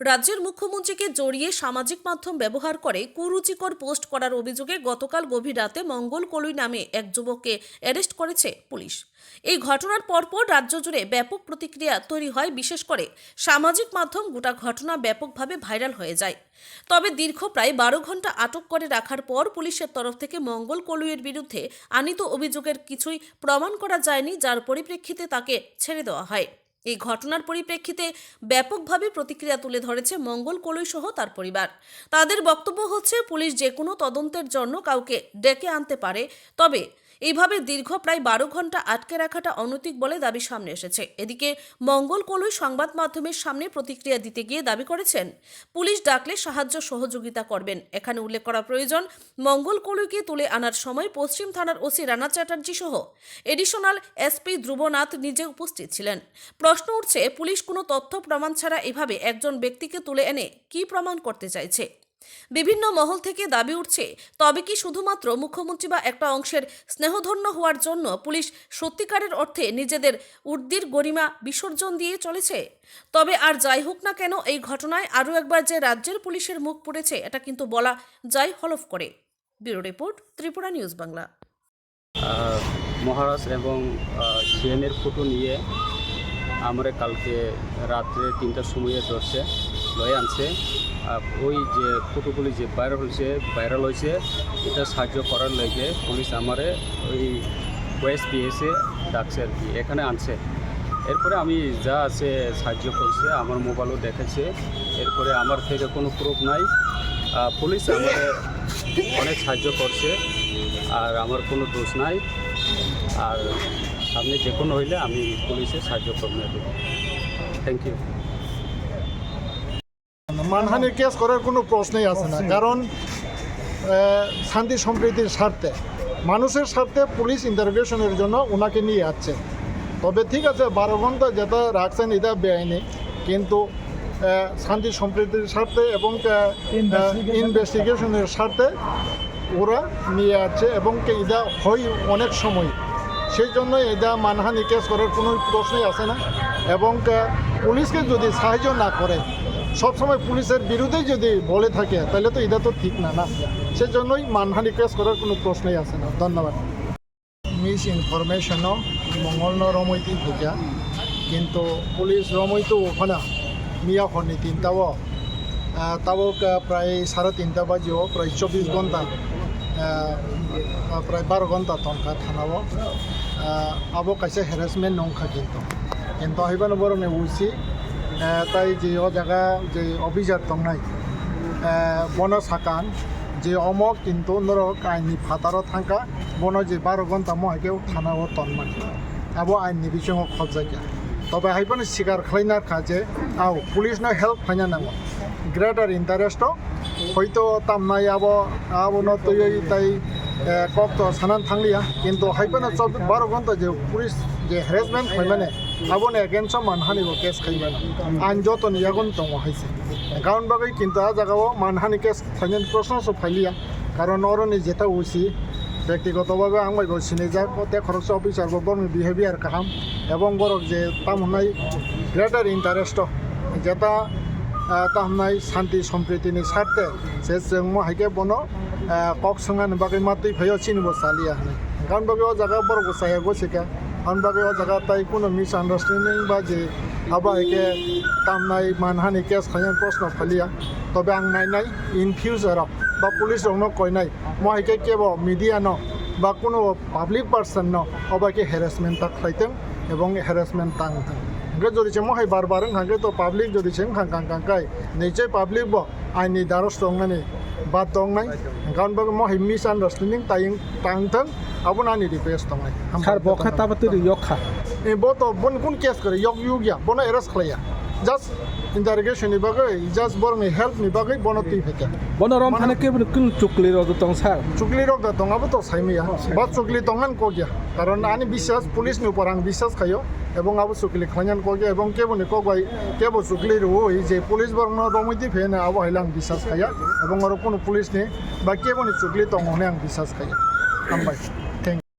রাজ্যের মুখ্যমন্ত্রীকে জড়িয়ে সামাজিক মাধ্যম ব্যবহার করে কুরুচিকর পোস্ট করার অভিযোগে গতকাল গভীর রাতে মঙ্গল কলুই নামে এক যুবককে অ্যারেস্ট করেছে পুলিশ। এই ঘটনার পরপর রাজ্য জুড়ে ব্যাপক প্রতিক্রিয়া তৈরি হয়, বিশেষ করে সামাজিক মাধ্যম গোটা ঘটনা ব্যাপকভাবে ভাইরাল হয়ে যায়। তবে দীর্ঘ প্রায় 12 ঘন্টা আটক করে রাখার পর পুলিশের তরফ থেকে মঙ্গল কলুইয়ের বিরুদ্ধে আনীত অভিযোগের কিছুই প্রমাণ করা যায়নি, যার পরিপ্রেক্ষিতে তাকে ছেড়ে দেওয়া হয়। এই ঘটনার পরিপ্রেক্ষিতে ব্যাপকভাবে প্রতিক্রিয়া তুলে ধরেছে মঙ্গল কলুই সহ তার পরিবার। তাদের বক্তব্য হচ্ছে, পুলিশ যে কোনো তদন্তের জন্য কাউকে ডেকে আনতে পারে, তবে এইভাবে দীর্ঘ প্রায় 12 ঘন্টা আটকে রাখাটা অনৈতিক বলে দাবি সামনে এসেছে। এদিকে মঙ্গল কলুই সংবাদ মাধ্যমের সামনে প্রতিক্রিয়া দিতে গিয়ে দাবি করেছেন, পুলিশ ডাকলে সাহায্য সহযোগিতা করবেন। এখানে উল্লেখ করা প্রয়োজন, মঙ্গল কলুইকে তুলে আনার সময় পশ্চিম থানার ওসি রানা চ্যাটার্জি সহ এডিশনাল এসপি ধ্রুবনাথ নিজে উপস্থিত ছিলেন। প্রশ্ন উঠছে, পুলিশ কোনো তথ্য প্রমাণ ছাড়া এভাবে একজন ব্যক্তিকে তুলে এনে কি প্রমাণ করতে চাইছে? বিভিন্ন মহল থেকে দাবি উঠছে, তবে কি শুধুমাত্র মুখ্যমন্ত্রী বা একটা অংশের স্নেহধন্য হওয়ার জন্য পুলিশ সত্যিকারের অর্থে নিজেদের ঊর্ধ্বের গরিমা বিসর্জন দিয়ে চলেছে? তবে আর যাই হোক না কেন, এই ঘটনায় আরও একবার যে রাজ্যের পুলিশের মুখ পুড়েছে, এটা কিন্তু বলা যায় হলফ করে। Bureau report, Tripura news Bangla. মহারাজ এবং সিএনের ফটো নিয়ে আমরা কালকে রাত্রে 3টার সময়ে ধরছে লয়ে আনছে। ওই যে ফটোগুলি যে ভাইরাল হয়েছে এটা সাহায্য করার লেগে পুলিশ আমারে ওই ওয়েস্ট পিএসে ডাকছে আর কি, এখানে আনছে। এরপরে আমি যা আছে সাহায্য করছে, আমার মোবাইলও দেখেছে। এরপরে আমার থেকে কোনো প্রুফ নাই, পুলিশ আমার অনেক সাহায্য করছে আর আমার কোনো দোষ নাই। আর সামনে যে কোনো হইলে আমি পুলিশের সাহায্য করবো। Thank you. মানহানির কেস করার কোনো প্রশ্নই আসে না, কারণ শান্তি সম্প্রীতির স্বার্থে, মানুষের স্বার্থে পুলিশ ইন্টারোগেশনের জন্য ওনাকে নিয়ে আসছে। তবে ঠিক আছে, 12 ঘন্টা যেটা রাখছেন এটা বেআইনি, কিন্তু শান্তি সম্প্রীতির স্বার্থে এবং ইনভেস্টিগেশনের স্বার্থে ওরা নিয়ে আসছে এবং এটা হয় অনেক সময়। সেই জন্য এটা মানহানি কেস করার কোনো প্রশ্নই আসে না। এবং পুলিশকে যদি সাহায্য না করে, সবসময় পুলিশের বিরুদ্ধেই যদি বলে থাকে, তাহলে তো এটা তো ঠিক না। সেই জন্যই মানহানি কেস করার কোনো প্রশ্নই আসে না। ধন্যবাদ। মিস ইনফরমেশনও মঙ্গল রমৈতি ভুজা, কিন্তু পুলিশ রমৈতো ওখানে মিয়া হরনি 3টাও তাও প্রায় 3:30 বাজিও প্রায় 24 ঘন্টা প্রায় 12 ঘন্টা তনকা থানাও আবো কাছে হ্যারাসমেন্ট নংখা, কিন্তু হইবানো বরং উঠছি তাই যে ও জায়গা যে অভিযান দंनाय বন সাকান যে অমক কিন্তু নরক আইনি ফাতারও থাকা বন যে 12 ঘন্টা মহাকেও থানাও তনমান আবো আইনি বিषय খবজাইয়া। তবে হাইবানো স্বীকার খাইনার কাজে পুলিশনো হেল্প ফাইনা নাঙ্গো গ্রেটার ইন্টারেস্ট হয়তো তামনাই আবো নতই তাই কত সানান থাকলিয়া, কিন্তু হাইবানো 12 ঘন্টা যে পুলিশ যে হ্যারাসমেন্ট হয় মানে আবনে এগেনস্ট মানহানিব কেস খাইবানো আইন যত নিয়াগুন দङ হয়েছে। কারণ বাকি কিন্তু আ জায়গাও মানহানি কেস ফাইনাল প্রশ্ন সব ফাইলিয়া, কারণ অরণি যেটা উচি ব্যক্তিগতভাবে আংবাইব সিনে যা তে খরচ অফিসার বরং বিহেভিয়ার কাহাম এবং বরক যে তামনাই গ্রেটার ইন্টারেস্ট যেটা তামনাই শান্তি সম্প্রীতিনি স্বার্থে সে जों হাইকে বনো কক সঙ্গানি বাকি মাতুই ভাইও চিনিব চালিয়া হানে। কারণ বাকি ও জায়গা বরক চাইয়া গছিকা, কারণ বাকি ও জায়গা তাই কোনো মিসআন্ডারস্ট্যান্ডিং বা যে আবার একে তামনাই মানহানি কেস ফাইনাল প্রশ্ন ফালিয়া। তবে আং নাইনাই ইন ফিউচারও বা পুলিশ রংনো কইনাই মহাইকে কেব মিডিয়া ন বা কোনো পাবলিক পার্সন ন অবাকে হ্যারাসমেন্ট খাইতেন এবং হ্যারাসমেন্ট তাংতেন। ওকে যদি মহাই বারবার হাঁকে তো পাবলিক যদি খাঙ্কাই নিশ্চয় পাবলিক ব আইনি দ্বারস্থ দंनानै বাদ দंनाय, কারণ বাকি মহাই মিসআন্ডারস্ট্যান্ডিং তাংতেন আবো নানি রিকোয়েস্ট দंनाय। স্যার বখা তাবাতে ইয়খা এ বত বন কোন কেস করে ইয়গিয়া বন এরেস্ট খাইয়া জাস্ট ইন্টারোগেশন নি বাকি জাস্ট বরং হেল্প নি বাকি বন তুই ফেকে বনরম থানে কে কুন চুকলি রদ তং স্যার চুকলি রক দंगाबो তো সাইমিয়া বা চুকলি দंगान को गया, কারণ আনি বিশ্বাস পুলিশ নি উপর আং বিশ্বাস খাইও এবং আবো চুকলি খাইনান को गया এবং কেবনি को গাই কেবো চুকলি রো এই যে পুলিশ বরং রমইতি ফেনে আবো হাইলাং বিশ্বাস খাইয়া এবং আর কোনো পুলিশ নি বা কেবনি চুকলি দंगने আং বিশ্বাস খাইয়া। হামবাই।